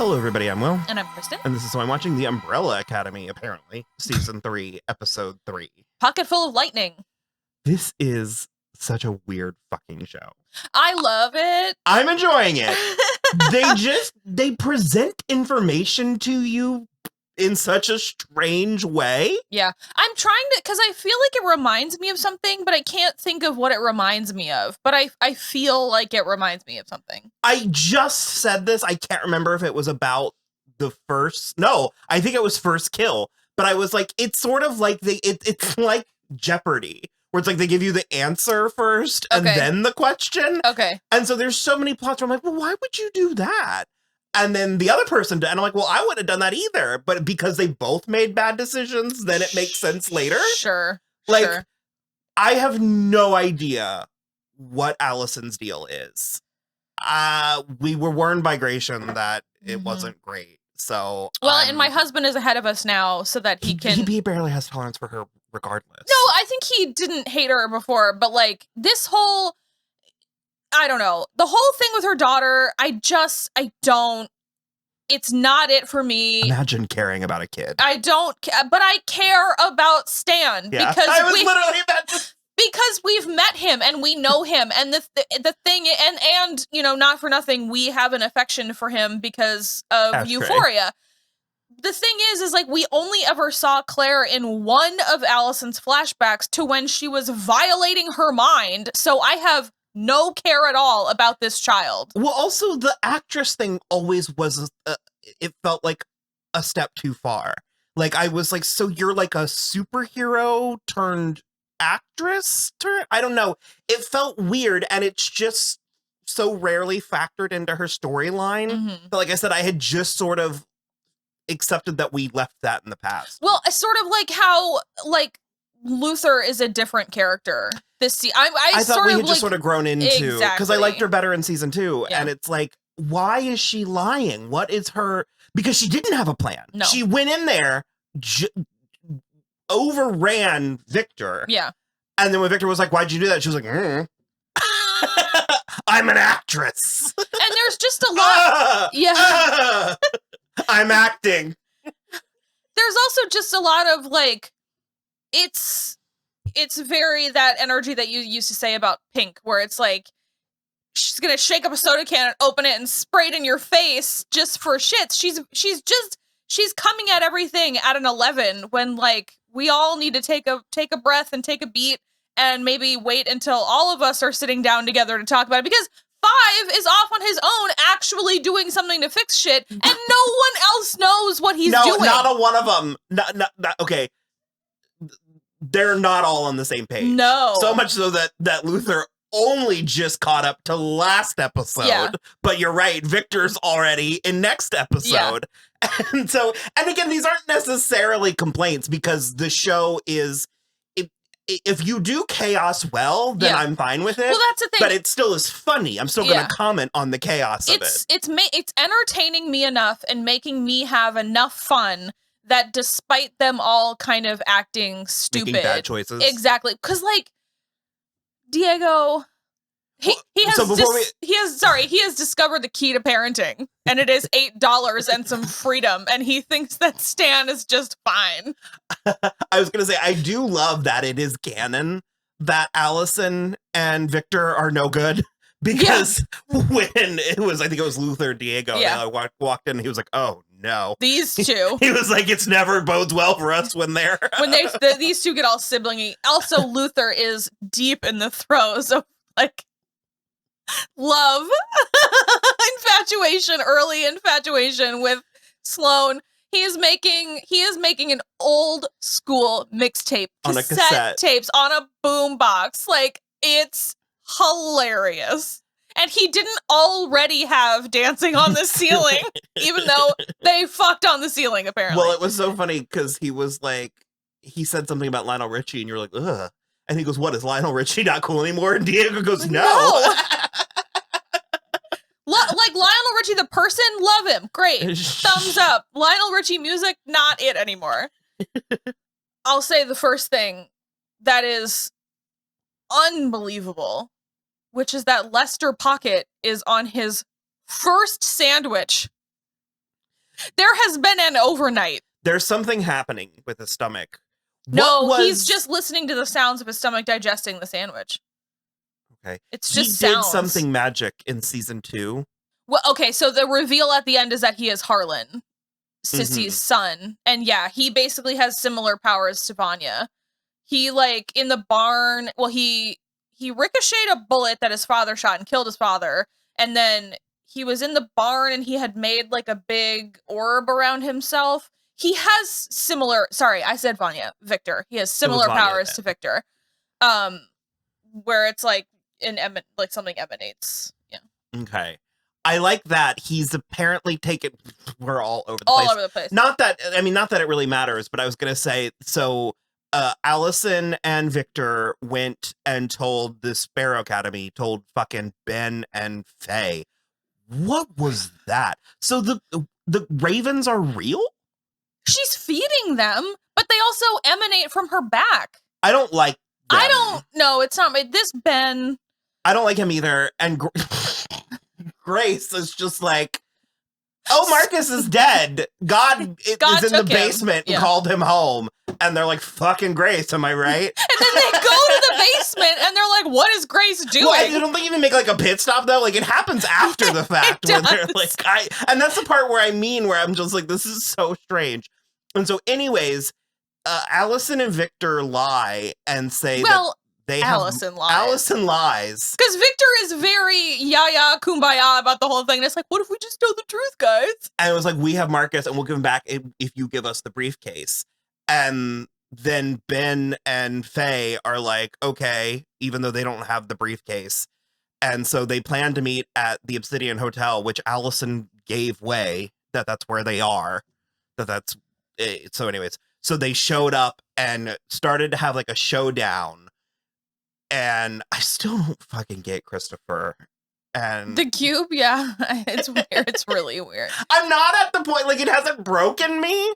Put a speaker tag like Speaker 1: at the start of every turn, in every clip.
Speaker 1: Hello, everybody. I'm Will.
Speaker 2: And I'm Kristen.
Speaker 1: And this is So I'm watching the Umbrella Academy, apparently. Season 3, Episode 3.
Speaker 2: Pocket full of lightning.
Speaker 1: This is such a weird fucking show.
Speaker 2: I love it.
Speaker 1: I'm enjoying it. They present information to you in such a strange way.
Speaker 2: Yeah. I'm trying to, because I feel like it reminds me of something, but I can't think of what it reminds me of. But I feel like it reminds me of something.
Speaker 1: I just said this. I can't remember if it was about the first. No, I think it was First Kill. But I was like, it's sort of like it's like Jeopardy, where it's like they give you the answer first and then the question.
Speaker 2: Okay.
Speaker 1: And so there's so many plots where I'm like, well, why would you do that? And then the other person did, and I'm like, well, I wouldn't have done that either. But because they both made bad decisions, then it makes sense later.
Speaker 2: Sure.
Speaker 1: Like,
Speaker 2: sure.
Speaker 1: I have no idea what Allison's deal is. We were warned by Gratian that it wasn't great. So
Speaker 2: well, and my husband is ahead of us now, so that he can.
Speaker 1: He barely has tolerance for her, regardless.
Speaker 2: No, I think he didn't hate her before, but like this whole, I don't know, the whole thing with her daughter. I don't. It's not it for me.
Speaker 1: Imagine caring about a kid.
Speaker 2: I don't, but I care about Stan because
Speaker 1: I was literally about to.
Speaker 2: Because we've met him and we know him, and the thing, and you know, not for nothing, we have an affection for him because of
Speaker 1: That's
Speaker 2: Euphoria. Great. The thing is like we only ever saw Claire in one of Allison's flashbacks to when she was violating her mind. So I have no care at all about this child.
Speaker 1: Well, also the actress thing always was, it felt like a step too far. Like I was like, so you're like a superhero turned actress turn? I don't know. It felt weird, and it's just so rarely factored into her storyline. But like I said, I had just sort of accepted that we left that in the past.
Speaker 2: Well, sort of like how like Luther is a different character. I
Speaker 1: thought we had just sort of grown into, because I liked her better in season 2, and it's like, why is she lying? What is her? Because she didn't have a plan.
Speaker 2: No.
Speaker 1: She went in there, overran Victor.
Speaker 2: Yeah.
Speaker 1: And then when Victor was like, why'd you do that? She was like, I'm an actress.
Speaker 2: And there's just a lot.
Speaker 1: I'm acting.
Speaker 2: There's also just a lot of like, it's very that energy that you used to say about Pink, where it's like, she's going to shake up a soda can and open it and spray it in your face just for shits. She's coming at everything at an 11 when like we all need to take a breath and take a beat and maybe wait until all of us are sitting down together to talk about it, because 5 is off on his own actually doing something to fix shit and no one else knows what he's doing.
Speaker 1: No, not a one of them. Not, okay. They're not all on the same page.
Speaker 2: No.
Speaker 1: So much so that Luther only just caught up to last episode. Yeah. But you're right, Victor's already in next episode. Yeah. And again, these aren't necessarily complaints, because the show is, if you do chaos well, then I'm fine with it.
Speaker 2: Well, that's the thing.
Speaker 1: But it still is funny. I'm still going to comment on the chaos of it.
Speaker 2: It's entertaining me enough and making me have enough fun that despite them all kind of acting stupid. Making
Speaker 1: bad choices.
Speaker 2: Exactly. Because like, Diego, he has discovered the key to parenting, and it is $8 and some freedom, and he thinks that Stan is just fine.
Speaker 1: I was gonna say, I do love that it is canon that Allison and Victor are no good, because when it was, I think it was Luther Diego, walked in, and he was like, oh no,
Speaker 2: these two.
Speaker 1: He was like, it's never bodes well for us when they're
Speaker 2: these two get all siblingy. Also, Luther is deep in the throes of like love, early infatuation with Sloane. He is making an old school mixtape,
Speaker 1: on a cassette
Speaker 2: tapes on a boom box. Like, it's hilarious. And he didn't already have Dancing on the Ceiling, even though they fucked on the ceiling, apparently.
Speaker 1: Well, it was so funny because he was like, he said something about Lionel Richie, and you're like, ugh. And he goes, what, is Lionel Richie not cool anymore? And Diego goes, no.
Speaker 2: Like Lionel Richie, the person, love him. Great. Thumbs up. Lionel Richie music, not it anymore. I'll say the first thing that is unbelievable, which is that Lester Pocket is on his first sandwich There has been an overnight.
Speaker 1: There's something happening with his stomach.
Speaker 2: He's just listening to the sounds of his stomach digesting the sandwich.
Speaker 1: Okay.
Speaker 2: It's just
Speaker 1: he did
Speaker 2: sounds.
Speaker 1: something magic in season 2.
Speaker 2: Well, okay, so the reveal at the end is that he is Harlan, Sissy's son. And yeah, he basically has similar powers to Vanya. He, like, in the barn, well, he ricocheted a bullet that his father shot and killed his father. And then he was in the barn and he had made, like, a big orb around himself. He has similar, sorry, I said Vanya, Victor. He has similar powers to Victor. Where it's like, something emanates. Yeah.
Speaker 1: Okay. I like that he's apparently taken, we're all over the
Speaker 2: all
Speaker 1: place.
Speaker 2: All over the place.
Speaker 1: Not that it really matters, but I was going to say, so Allison and Victor went and told the Sparrow Academy, told fucking Ben and Faye. What was that? So the ravens are real?
Speaker 2: She's feeding them, but they also emanate from her back.
Speaker 1: I don't like them.
Speaker 2: I don't know. It's not this Ben.
Speaker 1: I don't like him either. And Grace is just like, oh, Marcus is dead. God is in the basement and called him home. And they're like, fucking Grace, am I right?
Speaker 2: And then they go to the basement and they're like, what is Grace doing?
Speaker 1: Well, I don't think even make like a pit stop though. Like it happens after the fact. When they're like, and that's the part where I'm just like, this is so strange. And so anyways, Allison and Victor lie and say that they
Speaker 2: Allison lies.
Speaker 1: Allison lies.
Speaker 2: Because Victor is very yaya kumbaya about the whole thing. And it's like, what if we just tell the truth, guys?
Speaker 1: And it was like, we have Marcus and we'll give him back if you give us the briefcase. And then Ben and Faye are like, okay, even though they don't have the briefcase. And so they plan to meet at the Obsidian Hotel, which Allison gave way that's where they are. That's so anyways. So they showed up and started to have like a showdown. And I still don't fucking get Christopher. And
Speaker 2: the cube, yeah. It's weird. It's really weird.
Speaker 1: I'm not at the point, like, it hasn't broken me.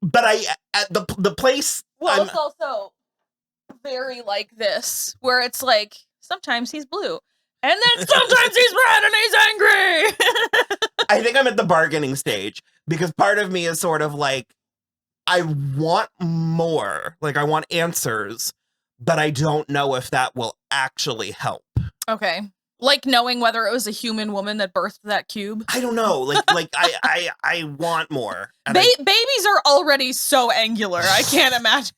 Speaker 1: But at the place.
Speaker 2: Well, it's also very like this, where it's like, sometimes he's blue. And then sometimes he's red and he's angry.
Speaker 1: I think I'm at the bargaining stage because part of me is sort of like, I want more. Like, I want answers, but I don't know if that will actually help.
Speaker 2: Okay. Like knowing whether it was a human woman that birthed that cube.
Speaker 1: I don't know. Like I want more.
Speaker 2: Babies are already so angular. I can't imagine.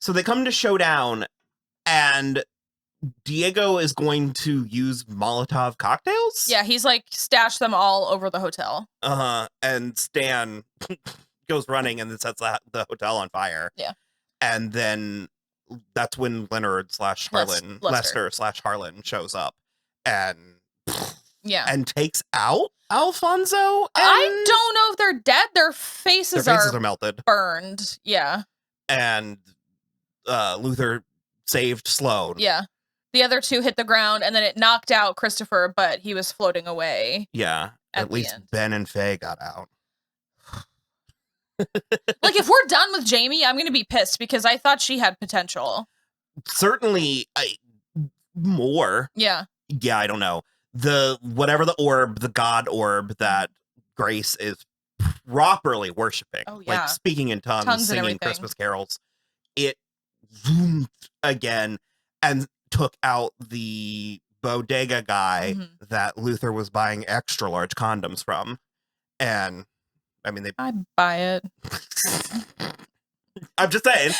Speaker 1: So they come to showdown, and Diego is going to use Molotov cocktails?
Speaker 2: Yeah, he's like stashed them all over the hotel.
Speaker 1: And Stan goes running and then sets the hotel on fire.
Speaker 2: Yeah.
Speaker 1: And then that's when Leonard / Harlan, Lester / Harlan shows up and takes out Alfonso.
Speaker 2: I don't know if they're dead. Their faces are
Speaker 1: melted.
Speaker 2: Burned. Yeah.
Speaker 1: And Luther saved Sloane.
Speaker 2: Yeah. The other two hit the ground and then it knocked out Christopher, but he was floating away.
Speaker 1: Yeah. At least Ben and Faye got out.
Speaker 2: Like, if we're done with Jamie, I'm going to be pissed because I thought she had potential.
Speaker 1: More.
Speaker 2: Yeah.
Speaker 1: Yeah, I don't know. The god orb that Grace is properly worshiping.
Speaker 2: Oh, yeah.
Speaker 1: Like speaking in tongues singing Christmas carols. It zoomed again and took out the bodega guy that Luther was buying extra large condoms from. And I mean, I
Speaker 2: buy it.
Speaker 1: I'm just saying.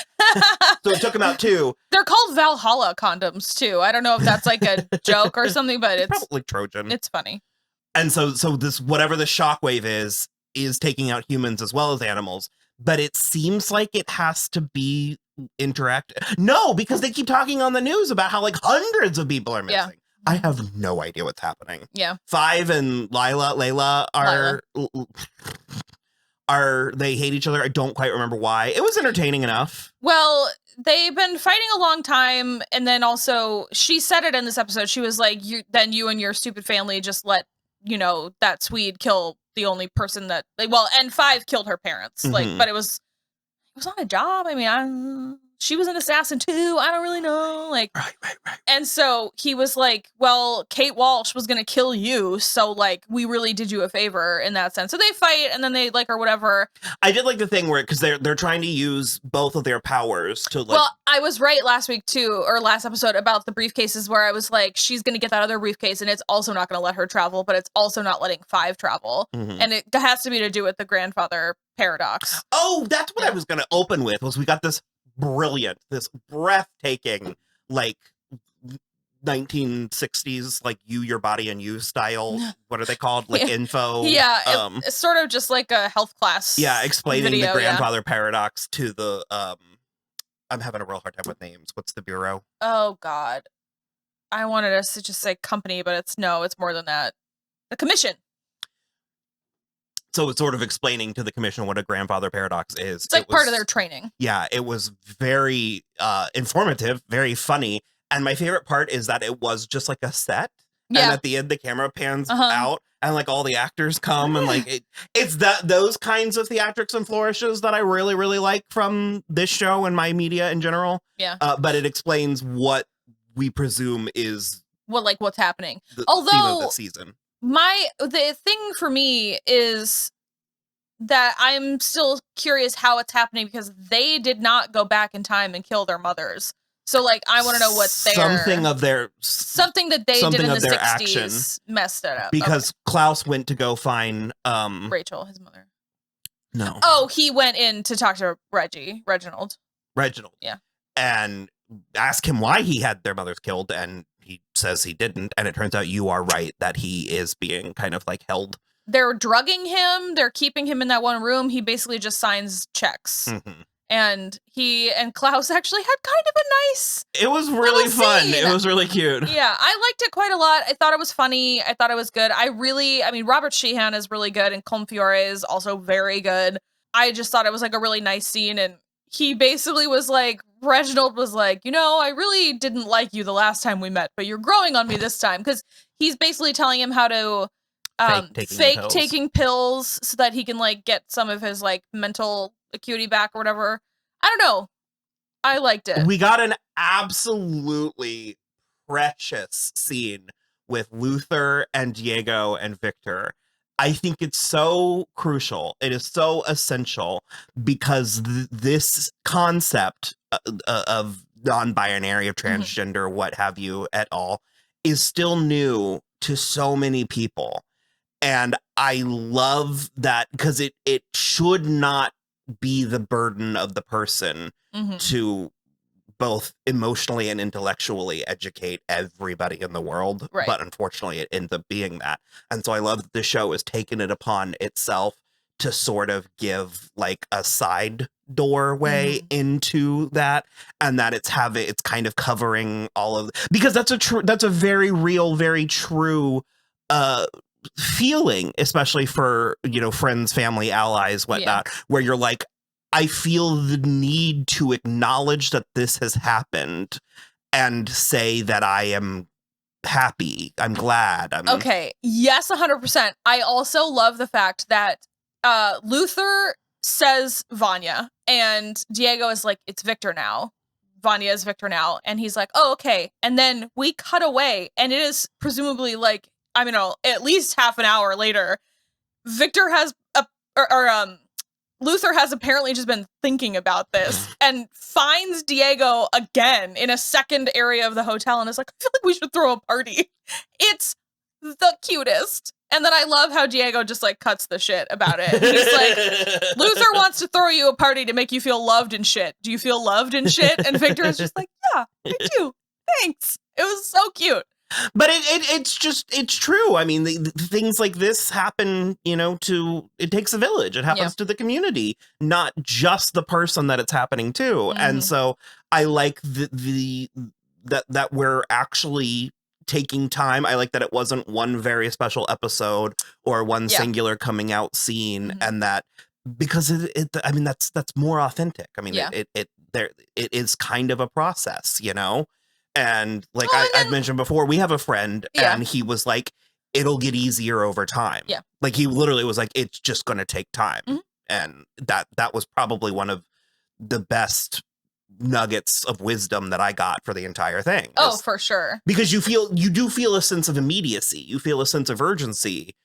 Speaker 1: So it took him out too.
Speaker 2: They're called Valhalla condoms too. I don't know if that's like a joke or something, but it's
Speaker 1: probably Trojan.
Speaker 2: It's funny.
Speaker 1: And so this, whatever the shockwave is taking out humans as well as animals. But it seems like it has to be interactive. No, because they keep talking on the news about how like hundreds of people are missing. Yeah. I have no idea what's happening.
Speaker 2: Yeah.
Speaker 1: Five and Layla are they hate each other? I don't quite remember why. It was entertaining enough.
Speaker 2: Well, they've been fighting a long time, and then also she said it in this episode. She was like, you and your stupid family just let, that Swede kill the only person that and Five killed her parents. Like, but it was on a job. I mean, she was an assassin too. I don't really know. Like,
Speaker 1: Right.
Speaker 2: and so he was like, well, Kate Walsh was going to kill you. So like, we really did you a favor in that sense. So they fight and then they like, or whatever.
Speaker 1: I did like the thing where, because they're trying to use both of their powers to like.
Speaker 2: Well, I was right last week too, or last episode about the briefcases where I was like, she's going to get that other briefcase and it's also not going to let her travel, but it's also not letting Five travel.
Speaker 1: Mhm.
Speaker 2: And it has to be to do with the grandfather paradox.
Speaker 1: Oh, that's what I was going to open with, was we got this brilliant, this breathtaking, like 1960s, like You, Your Body, and You style. What are they called? Like info.
Speaker 2: Yeah, it's sort of just like a health class.
Speaker 1: Yeah, explaining
Speaker 2: video,
Speaker 1: the grandfather paradox to the. I'm having a real hard time with names. What's the bureau?
Speaker 2: Oh God, I wanted us to just say company, but it's more than that. The commission.
Speaker 1: So it's sort of explaining to the commission what a grandfather paradox is.
Speaker 2: It's like part of their training.
Speaker 1: Yeah, it was very informative, very funny. And my favorite part is that it was just like a set.
Speaker 2: Yeah.
Speaker 1: And at the end, the camera pans out and like all the actors come and like it's those kinds of theatrics and flourishes that I really, really like from this show and my media in general.
Speaker 2: Yeah.
Speaker 1: But it explains what we presume is
Speaker 2: what's happening.
Speaker 1: The
Speaker 2: Although
Speaker 1: theme of the season.
Speaker 2: The thing for me is that I'm still curious how it's happening because they did not go back in time and kill their mothers. So like I want to know what something that they did in the 60s action messed it up.
Speaker 1: Because Klaus went to go find
Speaker 2: Rachel, his mother.
Speaker 1: No.
Speaker 2: Oh, he went in to talk to Reginald. Yeah.
Speaker 1: And ask him why he had their mothers killed, and he says he didn't, and it turns out you are right that he is being kind of like held. They're
Speaker 2: drugging him, they're keeping him in that one room, he basically just signs checks.
Speaker 1: Mm-hmm.
Speaker 2: And he and Klaus actually had kind of a nice
Speaker 1: It was really fun. Scene. It was really cute.
Speaker 2: Yeah, I liked it quite a lot. I thought it was funny. I thought it was good. I mean, Robert Sheehan is really good, and Colm Fiore is also very good. I just thought it was like a really nice scene, and he basically was like, Reginald was like, I really didn't like you the last time we met, but you're growing on me this time. Because he's basically telling him how to fake taking pills so that he can like get some of his like mental acuity back or whatever. I don't know. I liked it.
Speaker 1: We got an absolutely precious scene with Luther and Diego and Victor. I think it's so crucial. It is so essential because this concept of non-binary, of transgender, what have you at all, is still new to so many people. And I love that because it should not be the burden of the person to both emotionally and intellectually educate everybody in the world. Right. But unfortunately, it ends up being that. And so I love that the show has taken it upon itself to sort of give like a side doorway into that, and that it's kind of covering all of, because that's a very real, very true feeling, especially for, friends, family, allies, whatnot, where you're like, I feel the need to acknowledge that this has happened and say that I am happy. I'm glad.
Speaker 2: Okay. Yes, 100%. I also love the fact that Luther says Vanya and Diego is like, it's Victor now. Vanya is Victor now. And he's like, oh, okay. And then we cut away and it is presumably like, at least half an hour later, Victor has Luther has apparently just been thinking about this and finds Diego again in a second area of the hotel and is like, I feel like we should throw a party. It's the cutest. And then I love how Diego just like cuts the shit about it. He's like, Luther wants to throw you a party to make you feel loved and shit. Do you feel loved and shit? And Victor is just like, yeah, I do. Thanks. It was so cute.
Speaker 1: But it's true. I mean, the things like this happen, it takes a village. It happens to the community, not just the person that it's happening to. And so I like that we're actually taking time. I like that it wasn't one very special episode or one singular coming out scene, and that because that's more authentic. I mean, it is kind of a process, And like I've mentioned before, we have a friend and he was like, it'll get easier over time. Yeah. Like he literally was like, it's just going to take time. And that was probably one of the best nuggets of wisdom that I got for the entire thing.
Speaker 2: Oh, for sure.
Speaker 1: Because you do feel a sense of immediacy. You feel a sense of urgency,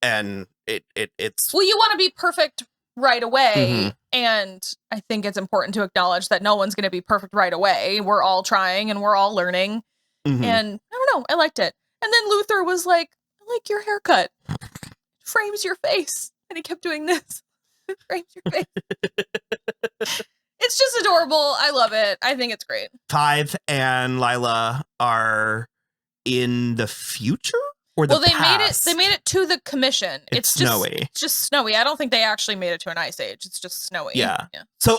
Speaker 1: and it's
Speaker 2: well, you want to be perfect right away.
Speaker 1: Mm-hmm.
Speaker 2: And I think it's important to acknowledge that no one's going to be perfect right away. We're all trying and we're all learning.
Speaker 1: Mhm.
Speaker 2: And I don't know, I liked it. And then Luther was like, I like your haircut. It frames your face. And he kept doing this. It frames your face. It's just adorable. I love it. I think it's great.
Speaker 1: Five and Lila are in the future or the past?
Speaker 2: They made it to the commission.
Speaker 1: It's snowy.
Speaker 2: It's just snowy. I don't think they actually made it to an ice age. It's just snowy.
Speaker 1: Yeah. So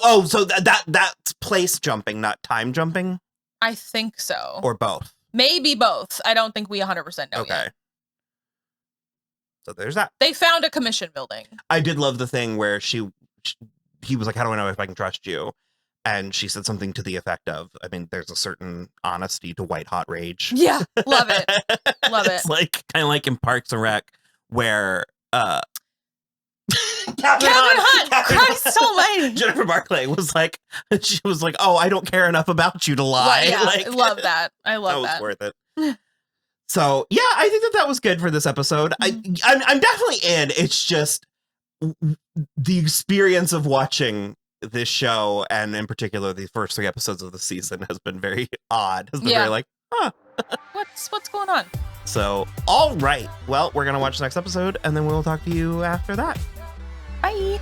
Speaker 1: that's place jumping, not time jumping?
Speaker 2: I think so.
Speaker 1: Or both?
Speaker 2: Maybe both. I don't think we 100% know yet.
Speaker 1: So there's that.
Speaker 2: They found a commission building.
Speaker 1: I did love the thing where he was like, how do I know if I can trust you? And she said something to the effect of, I mean, there's a certain honesty to white hot rage.
Speaker 2: Yeah, love it. Love it.
Speaker 1: It's like kind of like in Parks and Rec where
Speaker 2: Catherine Hunt, Christ almighty.
Speaker 1: Jennifer Barclay was like, oh, I don't care enough about you to lie.
Speaker 2: Yeah,
Speaker 1: like,
Speaker 2: I love that. I love
Speaker 1: that. Was worth it. So yeah, I think that was good for this episode.
Speaker 2: Mm-hmm.
Speaker 1: I'm definitely in. It's just the experience of watching this show, and in particular the first 3 episodes of the season, has been very odd. Has been very like, huh.
Speaker 2: What's going on?
Speaker 1: So, all right. Well, we're gonna watch the next episode, and then we'll talk to you after that.
Speaker 2: Bye.